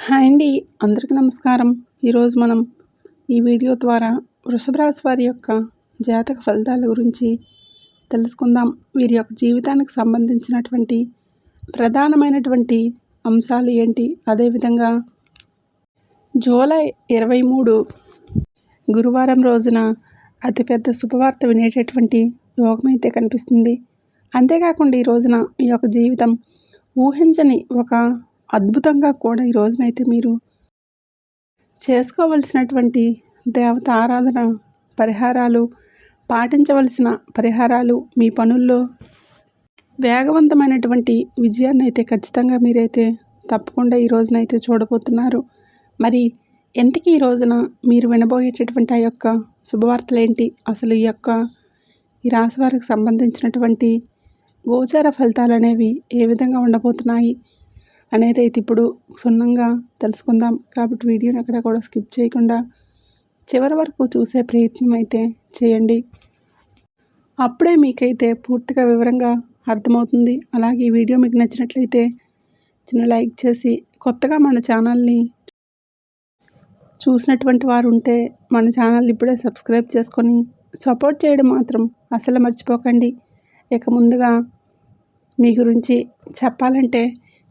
Hi అండి. అందరికీ నమస్కారం. ఈరోజు మనం ఈ వీడియో ద్వారా వృషభ రాశి వారి యొక్క జాతక ఫలితాల గురించి తెలుసుకుందాం. వీరి యొక్క జీవితానికి సంబంధించినటువంటి ప్రధానమైనటువంటి అంశాలు ఏంటి, అదేవిధంగా జూలై 23 గురువారం రోజున అతిపెద్ద శుభవార్త వినేటటువంటి యోగం అయితే కనిపిస్తుంది. అంతేకాకుండా ఈ రోజున మీ యొక్క జీవితం ఊహించని ఒక అద్భుతంగా కూడా ఈ రోజునైతే మీరు చేసుకోవలసినటువంటి దేవత ఆరాధన పరిహారాలు, పాటించవలసిన పరిహారాలు, మీ పనుల్లో వేగవంతమైనటువంటి విజయాన్ని అయితే ఖచ్చితంగా మీరైతే తప్పకుండా ఈ రోజునైతే చూడబోతున్నారు. మరి ఎంతకీ ఈ రోజున మీరు వినబోయేటటువంటి ఆ యొక్క శుభవార్తలు ఏంటి, అసలు ఈ రాశి వారికి సంబంధించినటువంటి గోచార ఫలితాలు అనేవి ఏ విధంగా ఉండబోతున్నాయి అనేది అయితే ఇప్పుడు క్షుణ్ణంగా తెలుసుకుందాం. కాబట్టి వీడియోని ఎక్కడ కూడా స్కిప్ చేయకుండా చివరి వరకు చూసే ప్రయత్నం అయితే చేయండి. అప్పుడే మీకైతే పూర్తిగా వివరంగా అర్థమవుతుంది. అలాగే ఈ వీడియో మీకు నచ్చినట్లయితే చిన్న లైక్ చేసి, కొత్తగా మన ఛానల్ని చూసినటువంటి వారు ఉంటే మన ఛానల్ ఇప్పుడే సబ్స్క్రైబ్ చేసుకొని సపోర్ట్ చేయడం మాత్రం అసలు మర్చిపోకండి. ఇక ముందుగా మీ గురించి చెప్పాలంటే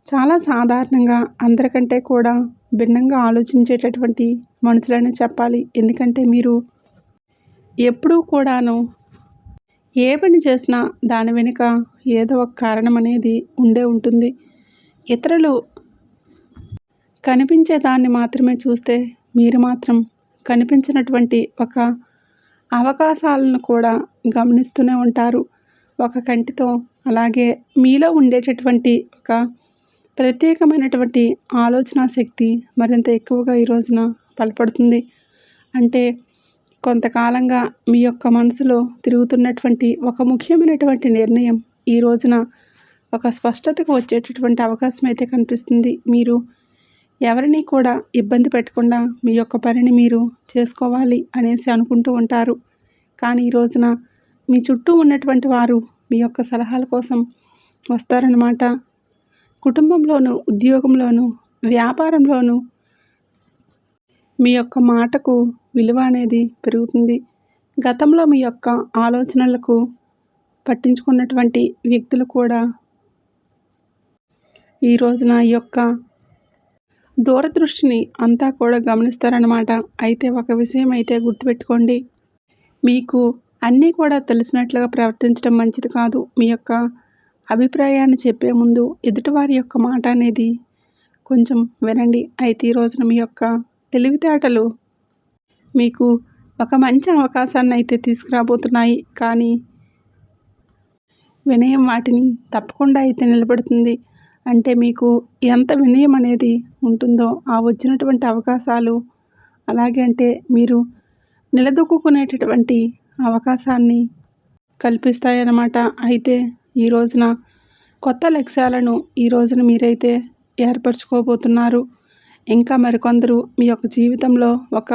చాలా సాధారణంగా అందరికంటే కూడా భిన్నంగా ఆలోచించేటటువంటి మనుషులని చెప్పాలి. ఎందుకంటే మీరు ఎప్పుడూ కూడాను ఏ పని చేసినా దాని వెనుక ఏదో ఒక కారణం అనేది ఉండే ఉంటుంది. ఇతరులు కనిపించే దాన్ని మాత్రమే చూస్తే మీరు మాత్రం కనిపించినటువంటి ఒక అవకాశాలను కూడా గమనిస్తూనే ఉంటారు ఒక కంటితో. అలాగే మీలో ఉండేటటువంటి ఒక ప్రత్యేకమైనటువంటి ఆలోచన శక్తి మరింత ఎక్కువగా ఈ రోజున బలపడుతుంది. అంటే కొంతకాలంగా మీ యొక్క మనసులో తిరుగుతున్నటువంటి ఒక ముఖ్యమైనటువంటి నిర్ణయం ఈ రోజున ఒక స్పష్టతకు వచ్చేటటువంటి అవకాశం అయితే కనిపిస్తుంది. మీరు ఎవరిని కూడా ఇబ్బంది పెట్టకుండా మీ యొక్క పనిని మీరు చేసుకోవాలి అనేసి అనుకుంటూ ఉంటారు. కానీ ఈ రోజున మీ చుట్టూ ఉన్నటువంటి వారు మీ యొక్క సలహాల కోసం వస్తారన్నమాట. కుటుంబంలోనూ, ఉద్యోగంలోనూ, వ్యాపారంలోనూ మీ యొక్క మాటకు విలువ అనేది పెరుగుతుంది. గతంలో మీ యొక్క ఆలోచనలకు పట్టించుకున్నటువంటి వ్యక్తులు కూడా ఈ రోజున ఈ యొక్క దూరదృష్టిని అంతా కూడా గమనిస్తారన్నమాట. అయితే ఒక విషయం అయితే గుర్తుపెట్టుకోండి, మీకు అన్నీ కూడా తెలిసినట్లుగా ప్రవర్తించడం మంచిది కాదు. మీ యొక్క అభిప్రాయాన్ని చెప్పే ముందు ఎదుటివారి యొక్క మాట అనేది కొంచెం వినండి. అయితే ఈ రోజున మీ యొక్క తెలివితేటలు మీకు ఒక మంచి అవకాశాన్ని అయితే తీసుకురాబోతున్నాయి. కానీ వినయం వాటిని తప్పకుండా అయితే నిలబెడుతుంది. అంటే మీకు ఎంత వినయం అనేది ఉంటుందో ఆ వచ్చినటువంటి అవకాశాలు అలాగే అంటే మీరు నిలదొక్కునేటటువంటి అవకాశాన్ని కల్పిస్తాయన్నమాట. అయితే ఈ రోజున కొత్త లక్ష్యాలను ఈ రోజున మీరైతే ఏర్పరచుకోబోతున్నారు. ఇంకా మరికొందరు మీ యొక్క జీవితంలో ఒక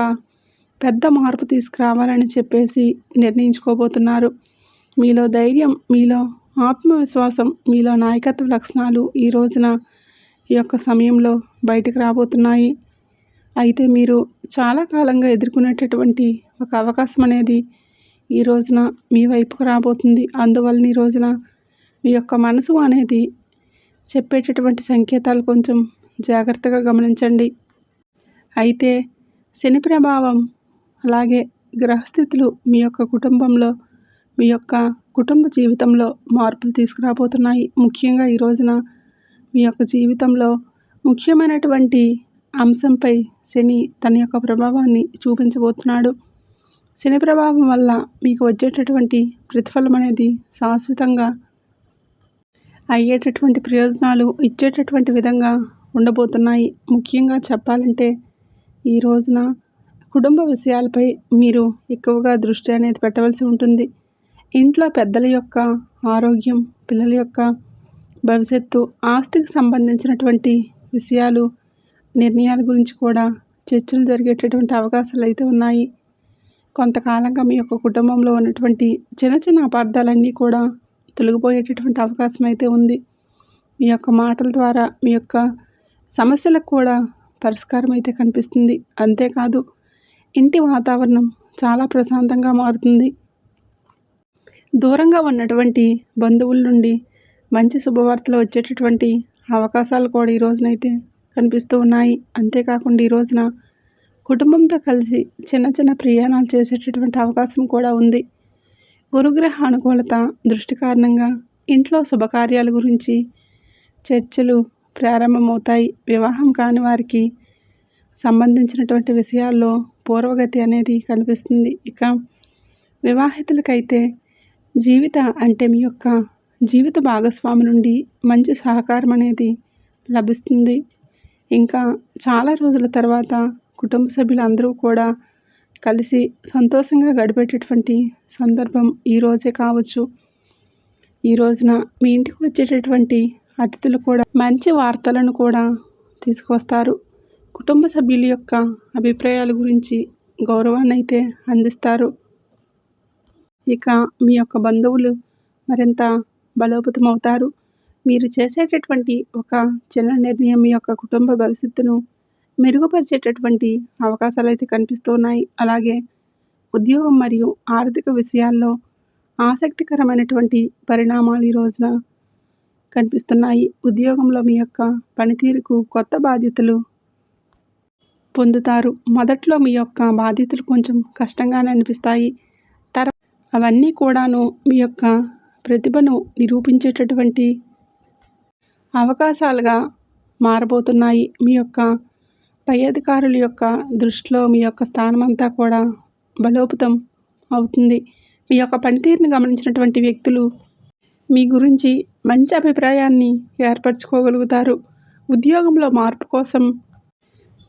పెద్ద మార్పు తీసుకురావాలని చెప్పేసి నిర్ణయించుకోబోతున్నారు. మీలో ధైర్యం, మీలో ఆత్మవిశ్వాసం, మీలో నాయకత్వ లక్షణాలు ఈ రోజున ఈ యొక్క సమయంలో బయటకు రాబోతున్నాయి. అయితే మీరు చాలా కాలంగా ఎదుర్కొనేటటువంటి ఒక అవకాశం అనేది ఈ రోజున మీ వైపుకు రాబోతుంది. అందువలన ఈ రోజున మీ యొక్క మనసు అనేది చెప్పేటటువంటి సంకేతాలు కొంచెం జాగ్రత్తగా గమనించండి. అయితే శని ప్రభావం అలాగే గ్రహస్థితులు మీ యొక్క కుటుంబంలో, మీ యొక్క కుటుంబ జీవితంలో మార్పులు తీసుకురాబోతున్నాయి. ముఖ్యంగా ఈ రోజున మీ యొక్క జీవితంలో ముఖ్యమైనటువంటి అంశంపై శని తన యొక్క ప్రభావాన్ని చూపించబోతున్నాడు. శని ప్రభావం వల్ల మీకు వచ్చేటటువంటి ప్రతిఫలం అనేది శాశ్వతంగా అయ్యేటటువంటి ప్రయోజనాలు ఇచ్చేటటువంటి విధంగా ఉండబోతున్నాయి. ముఖ్యంగా చెప్పాలంటే ఈ రోజున కుటుంబ విషయాలపై మీరు ఎక్కువగా దృష్టి అనేది పెట్టవలసి ఉంటుంది. ఇంట్లో పెద్దల యొక్క ఆరోగ్యం, పిల్లల యొక్క భవిష్యత్తు, ఆస్తికి సంబంధించినటువంటి విషయాలు, నిర్ణయాల గురించి కూడా చర్చలు జరిగేటటువంటి అవకాశాలు అయితే ఉన్నాయి. కొంతకాలంగా మీ యొక్క కుటుంబంలో ఉన్నటువంటి చిన్న చిన్న అపార్థాలన్నీ కూడా తొలగిపోయేటటువంటి అవకాశం అయితే ఉంది. మీ యొక్క మాటల ద్వారా మీ యొక్క సమస్యలకు కూడా పరిష్కారం అయితే కనిపిస్తుంది. అంతేకాదు ఇంటి వాతావరణం చాలా ప్రశాంతంగా మారుతుంది. దూరంగా ఉన్నటువంటి బంధువుల నుండి మంచి శుభవార్తలు వచ్చేటటువంటి అవకాశాలు కూడా ఈ రోజునైతే కనిపిస్తూ ఉన్నాయి. అంతేకాకుండా ఈ రోజున కుటుంబంతో కలిసి చిన్న చిన్న ప్రయాణాలు చేసేటటువంటి అవకాశం కూడా ఉంది. గురుగ్రహ అనుకూలత దృష్టి కారణంగా ఇంట్లో శుభకార్యాల గురించి చర్చలు ప్రారంభమవుతాయి. వివాహం కాని వారికి సంబంధించినటువంటి విషయాల్లో పూర్వగతి అనేది కనిపిస్తుంది. ఇక వివాహితులకైతే మీ యొక్క జీవిత భాగస్వామి నుండి మంచి సహకారం అనేది లభిస్తుంది. ఇంకా చాలా రోజుల తర్వాత కుటుంబ సభ్యులందరూ కూడా కలిసి సంతోషంగా గడిపేటటువంటి సందర్భం ఈరోజే కావచ్చు. ఈ రోజున మీ ఇంటికి వచ్చేటటువంటి అతిథులు కూడా మంచి వార్తలను కూడా తీసుకువస్తారు. కుటుంబ సభ్యుల యొక్క అభిప్రాయాల గురించి గౌరవాన్ని అయితే అందిస్తారు. ఇక మీ యొక్క బంధువులు మరింత బలోపేతం అవుతారు. మీరు చేసేటటువంటి ఒక చిన్న నిర్ణయం మీ యొక్క కుటుంబ భవిష్యత్తును మెరుగుపరిచేటటువంటి అవకాశాలు అయితే కనిపిస్తున్నాయి. అలాగే ఉద్యోగం మరియు ఆర్థిక విషయాల్లో ఆసక్తికరమైనటువంటి పరిణామాలు ఈ రోజున కనిపిస్తున్నాయి. ఉద్యోగంలో మీ యొక్క పనితీరుకు కొత్త బాధ్యతలు పొందుతారు. మొదట్లో మీ యొక్క బాధ్యతలు కొంచెం కష్టంగానే అనిపిస్తాయి. అవన్నీ కూడాను మీ యొక్క ప్రతిభను నిరూపించేటటువంటి అవకాశాలుగా మారబోతున్నాయి. మీ యొక్క పై అధికారుల యొక్క దృష్టిలో మీ యొక్క స్థానం అంతా కూడా బలోపేతం అవుతుంది. మీ యొక్క పనితీరుని గమనించినటువంటి వ్యక్తులు మీ గురించి మంచి అభిప్రాయాన్ని ఏర్పరచుకోగలుగుతారు. ఉద్యోగంలో మార్పు కోసం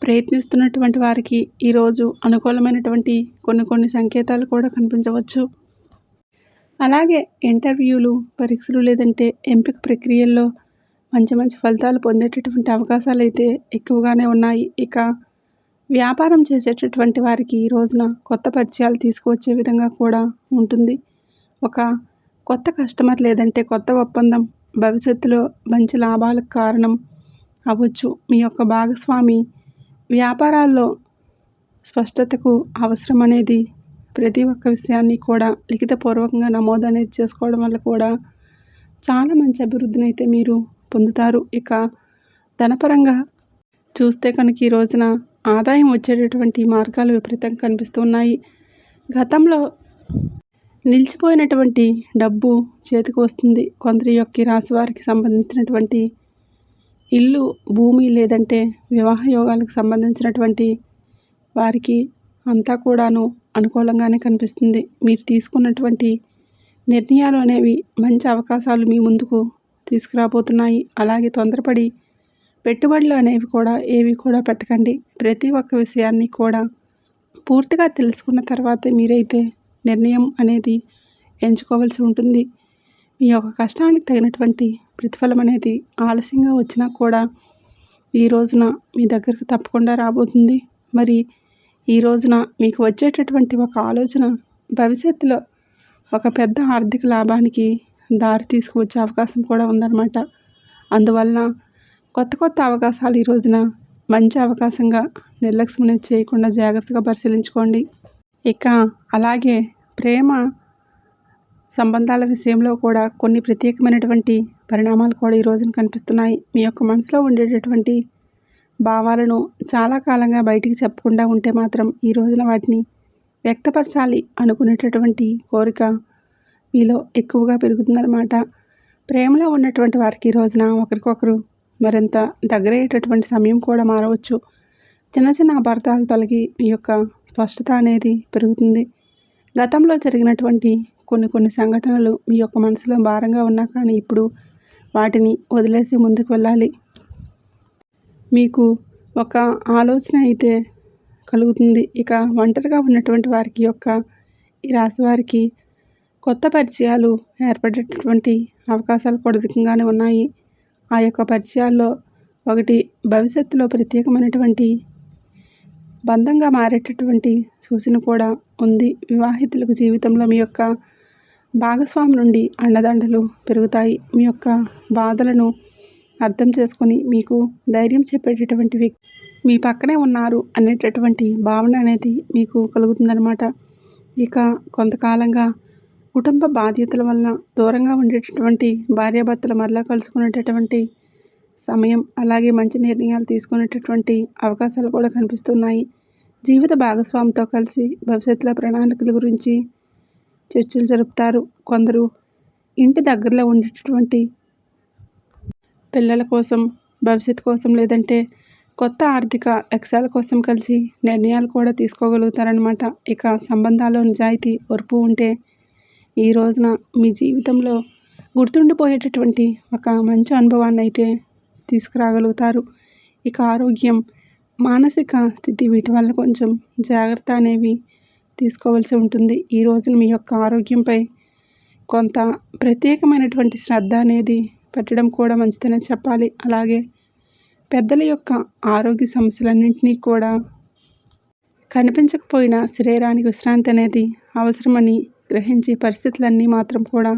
ప్రయత్నిస్తున్నటువంటి వారికి ఈరోజు అనుకూలమైనటువంటి కొన్ని సంకేతాలు కూడా కనిపించవచ్చు. అలాగే ఇంటర్వ్యూలు, పరీక్షలు లేదంటే ఎంపిక ప్రక్రియల్లో మంచి ఫలితాలు పొందేటటువంటి అవకాశాలు అయితే ఎక్కువగానే ఉన్నాయి. ఇక వ్యాపారం చేసేటటువంటి వారికి ఈ రోజున కొత్త పరిచయాలు తీసుకువచ్చే విధంగా కూడా ఉంటుంది. ఒక కొత్త కస్టమర్ లేదంటే కొత్త ఒప్పందం భవిష్యత్తులో మంచి లాభాలకు కారణం అవ్వచ్చు. మీ యొక్క భాగస్వామి వ్యాపారాల్లో స్పష్టతకు అవసరం అనేది ప్రతి ఒక్క విషయాన్ని కూడా లిఖితపూర్వకంగా నమోదు అనేది చేసుకోవడం వల్ల కూడా చాలా మంచి అభివృద్ధిని అయితే మీరు పొందుతారు. ఇక ధనపరంగా చూస్తే కనుక ఈ రోజున ఆదాయం వచ్చేటటువంటి మార్గాలు విపరీతంగా కనిపిస్తున్నాయి. గతంలో నిలిచిపోయినటువంటి డబ్బు చేతికి వస్తుంది. కొందరి యొక్క రాశి వారికి సంబంధించినటువంటి ఇల్లు, భూమి లేదంటే వివాహ యోగాలకు సంబంధించినటువంటి వారికి అంతా కూడాను అనుకూలంగానే కనిపిస్తుంది. మీరు తీసుకున్నటువంటి నిర్ణయాలు అనేవి మంచి అవకాశాలు మీ ముందుకు తీసుకురాబోతున్నాయి. అలాగే తొందరపడి పెట్టుబడులు అనేవి కూడా ఏవి కూడా పెట్టకండి. ప్రతి ఒక్క విషయాన్ని కూడా పూర్తిగా తెలుసుకున్న తర్వాతే మీరైతే నిర్ణయం అనేది ఎంచుకోవాల్సి ఉంటుంది. మీ యొక్క కష్టానికి తగినటువంటి ప్రతిఫలం అనేది ఆలస్యంగా వచ్చినా కూడా ఈ రోజున మీ దగ్గరకు తప్పకుండా రాబోతుంది. మరి ఈ రోజున మీకు వచ్చేటటువంటి ఒక ఆలోచన భవిష్యత్తులో ఒక పెద్ద ఆర్థిక లాభానికి దారి తీసుకువచ్చే అవకాశం కూడా ఉందన్నమాట. అందువలన కొత్త అవకాశాలు ఈ రోజున మంచి అవకాశంగా నిర్లక్ష్యం అనేది చేయకుండా జాగ్రత్తగా పరిశీలించుకోండి. ఇక అలాగే ప్రేమ సంబంధాల విషయంలో కూడా కొన్ని ప్రత్యేకమైనటువంటి పరిణామాలు కూడా ఈ రోజున కనిపిస్తున్నాయి. మీ యొక్క మనసులో ఉండేటటువంటి భావాలను చాలా కాలంగా బయటికి చెప్పకుండా ఉంటే మాత్రం ఈ రోజున వాటిని వ్యక్తపరచాలి అనుకునేటటువంటి కోరిక మీలో ఎక్కువగా పెరుగుతుందన్నమాట. ప్రేమలో ఉన్నటువంటి వారికి ఈ రోజున ఒకరికొకరు మరింత దగ్గరయ్యేటటువంటి సమయం కూడా మారవచ్చు. చిన్న అపార్థాలు తొలగి మీ యొక్క స్పష్టత అనేది పెరుగుతుంది. గతంలో జరిగినటువంటి కొన్ని సంఘటనలు మీ యొక్క మనసులో భారంగా ఉన్నా కానీ ఇప్పుడు వాటిని వదిలేసి ముందుకు వెళ్ళాలి. మీకు ఒక ఆలోచన అయితే కలుగుతుంది. ఇక ఒంటరిగా ఉన్నటువంటి వారికి ఈ రాశి వారికి కొత్త పరిచయాలు ఏర్పడేటటువంటి అవకాశాలు కూడా అధికంగానే ఉన్నాయి. ఆ యొక్క పరిచయాల్లో ఒకటి భవిష్యత్తులో ప్రత్యేకమైనటువంటి బంధంగా మారేటటువంటి సూచన కూడా ఉంది. వివాహితులకు జీవితంలో మీ యొక్క భాగస్వామి నుండి అండదండలు పెరుగుతాయి. మీ యొక్క బాధలను అర్థం చేసుకొని మీకు ధైర్యం చెప్పేటటువంటి మీ పక్కనే ఉన్నారు అనేటటువంటి భావన అనేది మీకు కలుగుతుందనమాట. ఇక కొంతకాలంగా కుటుంబ బాధ్యతల వలన దూరంగా ఉండేటటువంటి భార్యాభర్తలు మరలా కలుసుకునేటటువంటి సమయం, అలాగే మంచి నిర్ణయాలు తీసుకునేటటువంటి అవకాశాలు కూడా కనిపిస్తున్నాయి. జీవిత భాగస్వామితో కలిసి భవిష్యత్తులో ప్రణాళికల గురించి చర్చలు జరుపుతారు. కొందరు ఇంటి దగ్గరలో ఉండేటటువంటి పిల్లల కోసం, భవిష్యత్తు కోసం, లేదంటే కొత్త ఆర్థిక లక్ష్యాల కోసం కలిసి నిర్ణయాలు కూడా తీసుకోగలుగుతారనమాట. ఇక సంబంధాల్లో నిజాయితీ, ఓర్పు ఉంటే ఈ రోజున మీ జీవితంలో గుర్తుండిపోయేటటువంటి ఒక మంచి అనుభవాన్ని అయితే తీసుకురాగలుగుతారు. ఇక ఆరోగ్యం, మానసిక స్థితి వీటి వల్ల కొంచెం జాగ్రత్త అనేవి తీసుకోవాల్సి ఉంటుంది. ఈ రోజున మీ యొక్క ఆరోగ్యంపై కొంత ప్రత్యేకమైనటువంటి శ్రద్ధ అనేది పెట్టడం కూడా మంచిదనే చెప్పాలి. అలాగే పెద్దల యొక్క ఆరోగ్య సమస్యలన్నింటినీ కూడా కనిపించకపోయినా శరీరానికి విశ్రాంతి అనేది అవసరమని గ్రహించి పరిస్థితులన్నీ మాత్రం కూడా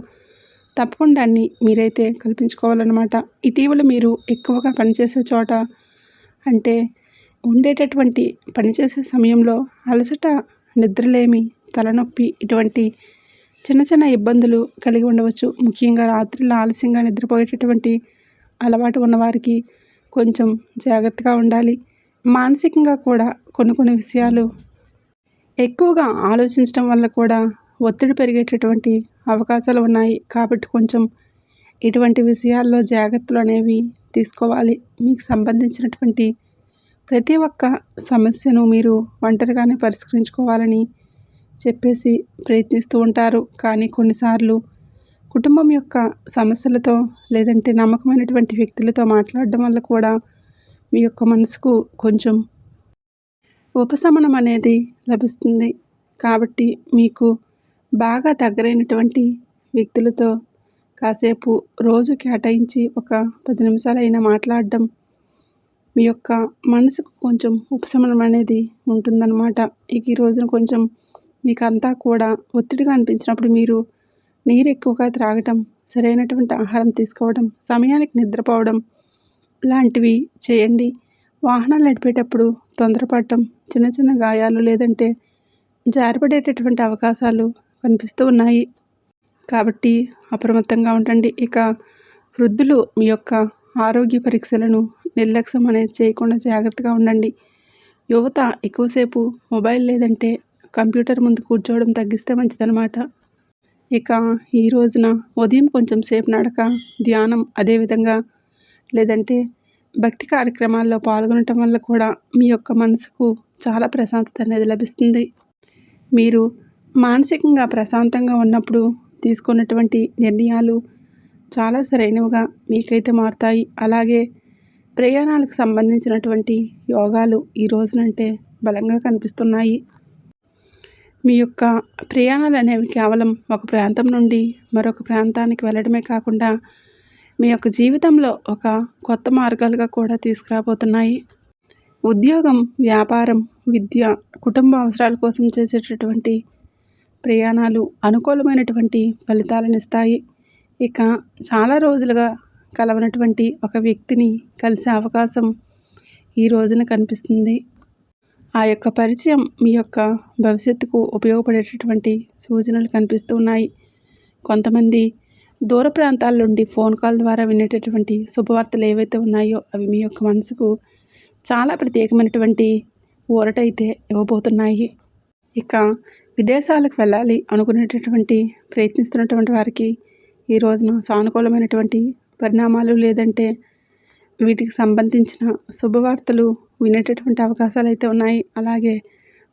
తప్పకుండా అన్నీ మీరైతే కల్పించుకోవాలన్నమాట. ఇటీవల మీరు ఎక్కువగా పనిచేసే చోట అంటే ఉండేటటువంటి పనిచేసే సమయంలో అలసట, నిద్రలేమి, తలనొప్పి ఇటువంటి చిన్న చిన్న ఇబ్బందులు కలిగి ఉండవచ్చు. ముఖ్యంగా రాత్రిలో ఆలస్యంగా నిద్రపోయేటటువంటి అలవాటు ఉన్నవారికి కొంచెం జాగ్రత్తగా ఉండాలి. మానసికంగా కూడా కొన్ని విషయాలు ఎక్కువగా ఆలోచించడం వల్ల కూడా ఒత్తిడి పెరిగేటటువంటి అవకాశాలు ఉన్నాయి. కాబట్టి కొంచెం ఇటువంటి విషయాల్లో జాగ్రత్తలు అనేవి తీసుకోవాలి. మీకు సంబంధించినటువంటి ప్రతి ఒక్క సమస్యను మీరు ఒంటరిగానే పరిష్కరించుకోవాలని చెప్పేసి ప్రయత్నిస్తూ ఉంటారు. కానీ కొన్నిసార్లు కుటుంబం యొక్క సమస్యలతో, లేదంటే నమ్మకమైనటువంటి వ్యక్తులతో మాట్లాడడం వల్ల కూడా మీ యొక్క మనసుకు కొంచెం ఉపశమనం అనేది లభిస్తుంది. కాబట్టి మీకు బాగా దగ్గరైనటువంటి వ్యక్తులతో కాసేపు రోజు కేటాయించి ఒక 10 నిమిషాలైనా మాట్లాడడం మీ యొక్క మనసుకు కొంచెం ఉపశమనం అనేది ఉంటుందన్నమాట. ఇక ఈ రోజున కొంచెం మీకు అంతా కూడా ఒత్తిడిగా అనిపించినప్పుడు మీరు నీరు ఎక్కువగా త్రాగటం, సరైనటువంటి ఆహారం తీసుకోవడం, సమయానికి నిద్రపోవడం లాంటివి చేయండి. వాహనాలు నడిపేటప్పుడు తొందరపడటం, చిన్న చిన్న గాయాలు లేదంటే జారిపడేటటువంటి అవకాశాలు కనిపిస్తూ ఉన్నాయి. కాబట్టి అప్రమత్తంగా ఉండండి. ఇక వృద్ధులు మీ యొక్క ఆరోగ్య పరీక్షలను నిర్లక్ష్యం అనేది చేయకుండా జాగ్రత్తగా ఉండండి. యువత ఎక్కువసేపు మొబైల్ లేదంటే కంప్యూటర్ ముందు కూర్చోవడం తగ్గిస్తే మంచిదన్నమాట. ఇక ఈ రోజున ఉదయం కొంచెం సేపు నడక, ధ్యానం, అదేవిధంగా లేదంటే భక్తి కార్యక్రమాల్లో పాల్గొనటం వల్ల కూడా మీ యొక్క మనసుకు చాలా ప్రశాంతత అనేది లభిస్తుంది. మీరు మానసికంగా ప్రశాంతంగా ఉన్నప్పుడు తీసుకున్నటువంటి నిర్ణయాలు చాలా సరైనవిగా మీకైతే మారుతాయి. అలాగే ప్రయాణాలకు సంబంధించినటువంటి యోగాలు ఈ రోజునంటే బలంగా కనిపిస్తున్నాయి. మీ యొక్క ప్రయాణాలు అనేవి కేవలం ఒక ప్రాంతం నుండి మరొక ప్రాంతానికి వెళ్ళడమే కాకుండా మీ యొక్క జీవితంలో ఒక కొత్త మార్గాలుగా కూడా తీసుకురాబోతున్నాయి. ఉద్యోగం, వ్యాపారం, విద్య, కుటుంబ అవసరాల కోసం చేసేటటువంటి ప్రయాణాలు అనుకూలమైనటువంటి ఫలితాలను ఇస్తాయి. ఇక చాలా రోజులుగా కలవనటువంటి ఒక వ్యక్తిని కలిసే అవకాశం ఈ రోజున కనిపిస్తుంది. ఆ యొక్క పరిచయం మీ యొక్క భవిష్యత్తుకు ఉపయోగపడేటటువంటి సూచనలు కనిపిస్తూ ఉన్నాయి. కొంతమంది దూర ప్రాంతాల నుండి ఫోన్ కాల్ ద్వారా వినేటటువంటి శుభవార్తలు ఏవైతే ఉన్నాయో అవి మీ యొక్క మనసుకు చాలా ప్రత్యేకమైనటువంటి ఊరటైతే ఇవ్వబోతున్నాయి. ఇక విదేశాలకు వెళ్ళాలి అనుకునేటటువంటి ప్రయత్నిస్తున్నటువంటి వారికి ఈ రోజున సానుకూలమైనటువంటి పరిణామాలు లేదంటే వీటికి సంబంధించిన శుభవార్తలు వినేటటువంటి అవకాశాలు అయితే ఉన్నాయి. అలాగే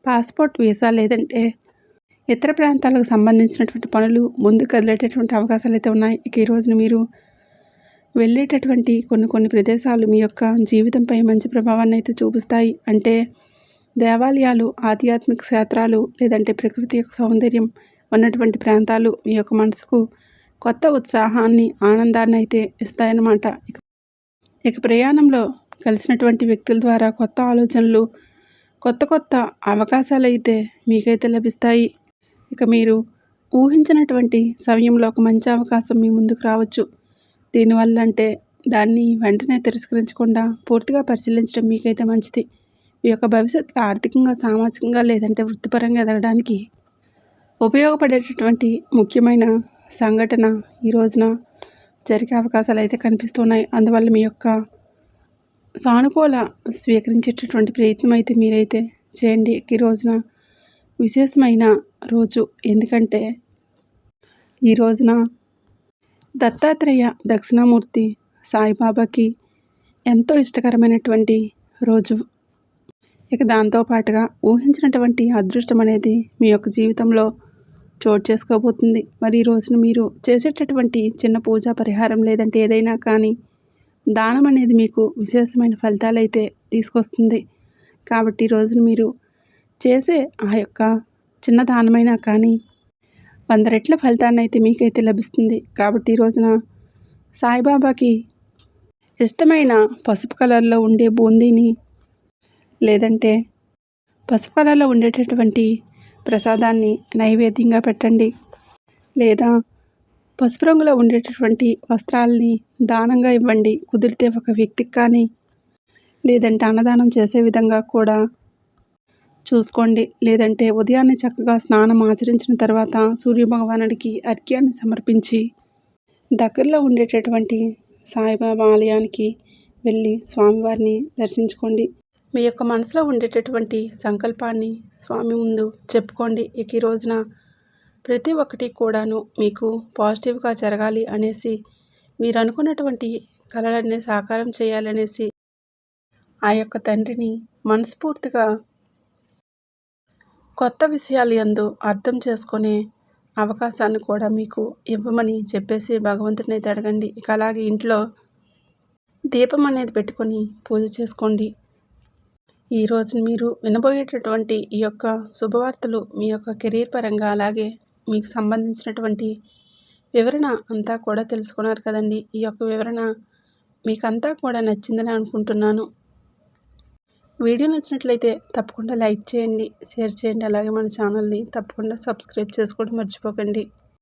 పాస్పోర్ట్, వీసా లేదంటే ఇతర ప్రాంతాలకు సంబంధించినటువంటి పనులు ముందు కదిలేటటువంటి అవకాశాలు అయితే ఉన్నాయి. ఇక ఈ రోజున మీరు వెళ్ళేటటువంటి కొన్ని ప్రదేశాలు మీ యొక్క జీవితంపై మంచి ప్రభావాన్ని అయితే చూపిస్తాయి. అంటే దేవాలయాలు, ఆధ్యాత్మిక క్షేత్రాలు లేదంటే ప్రకృతి యొక్క సౌందర్యం ఉన్నటువంటి ప్రాంతాలు మీ యొక్క మనసుకు కొత్త ఉత్సాహాన్ని, ఆనందాన్ని అయితే ఇస్తాయన్నమాట. ఇక ప్రయాణంలో కలిసినటువంటి వ్యక్తుల ద్వారా కొత్త ఆలోచనలు, కొత్త అవకాశాలు అయితే మీకైతే లభిస్తాయి. ఇక మీరు ఊహించినటువంటి సమయంలో ఒక మంచి అవకాశం మీ ముందుకు రావచ్చు. దీనివల్ల అంటే దాన్ని వెంటనే తిరస్కరించకుండా పూర్తిగా పరిశీలించడం మీకైతే మంచిది. ఈ యొక్క భవిష్యత్తులో ఆర్థికంగా, సామాజికంగా లేదంటే వృత్తిపరంగా ఎదగడానికి ఉపయోగపడేటటువంటి ముఖ్యమైన సంఘటన ఈ రోజున జరిగే అవకాశాలు అయితే కనిపిస్తున్నాయి. అందువల్ల మీ యొక్క సానుకూల స్వీకరించేటటువంటి ప్రయత్నం అయితే మీరైతే చేయండి. ఈ రోజున విశేషమైన రోజు. ఎందుకంటే ఈ రోజున దత్తాత్రేయ దక్షిణామూర్తి సాయిబాబాకి ఎంతో ఇష్టకరమైనటువంటి రోజు. ఇక దాంతోపాటుగా ఊహించినటువంటి అదృష్టం అనేది మీ యొక్క జీవితంలో చోటు చేసుకోబోతుంది. మరి ఈ రోజున మీరు చేసేటటువంటి చిన్న పూజా పరిహారం లేదంటే ఏదైనా కానీ దానం అనేది మీకు విశేషమైన ఫలితాలు అయితే తీసుకొస్తుంది. కాబట్టి ఈ రోజున మీరు చేసే ఆ యొక్క చిన్న దానమైనా కానీ 100 రెట్ల ఫలితాన్ని అయితే మీకైతే లభిస్తుంది. కాబట్టి ఈ రోజున సాయిబాబాకి ఇష్టమైన పసుపు కలర్లో ఉండే బూందీని లేదంటే పసుపు కలర్లో ఉండేటటువంటి ప్రసాదాన్ని నైవేద్యంగా పెట్టండి. లేదా పసుపు రంగులో ఉండేటటువంటి వస్త్రాలని దానంగా ఇవ్వండి. కుదిరితే ఒక వ్యక్తికి కానీ లేదంటే అన్నదానం చేసే విధంగా కూడా చూసుకోండి. లేదంటే ఉదయాన్నే చక్కగా స్నానం ఆచరించిన తర్వాత సూర్యభగవానుడికి అర్ఘ్యాన్ని సమర్పించి దగ్గరలో ఉండేటటువంటి సాయిబాబా ఆలయానికి వెళ్ళి స్వామివారిని దర్శించుకోండి. మీ యొక్క మనసులో ఉండేటటువంటి సంకల్పాన్ని స్వామి ముందు చెప్పుకోండి. ఇక ఈ రోజున ప్రతి ఒక్కటి కూడాను మీకు పాజిటివ్గా జరగాలి అనేసి, మీరు అనుకున్నటువంటి కలలన్నీ సాకారం చేయాలనేసి ఆ యొక్క తండ్రిని మనస్ఫూర్తిగా కొత్త విషయాలు యందు అర్థం చేసుకునే అవకాశాన్ని కూడా మీకు ఇవ్వమని చెప్పేసి భగవంతుడిని అయితే అడగండి. ఇక అలాగే ఇంట్లో దీపం అనేది పెట్టుకొని పూజ చేసుకోండి. ఈ రోజున మీరు వినబోయేటటువంటి ఈ యొక్క శుభవార్తలు మీ యొక్క కెరీర్ పరంగా అలాగే మీకు సంబంధించినటువంటి వివరణ అంతా కూడా తెలుసుకున్నారు కదండి. ఈ యొక్క వివరణ మీకంతా కూడా నచ్చిందని అనుకుంటున్నాను. వీడియో నచ్చినట్లయితే తప్పకుండా లైక్ చేయండి, షేర్ చేయండి. అలాగే మన ఛానల్ని తప్పకుండా సబ్స్క్రైబ్ చేసుకోవడం మర్చిపోకండి.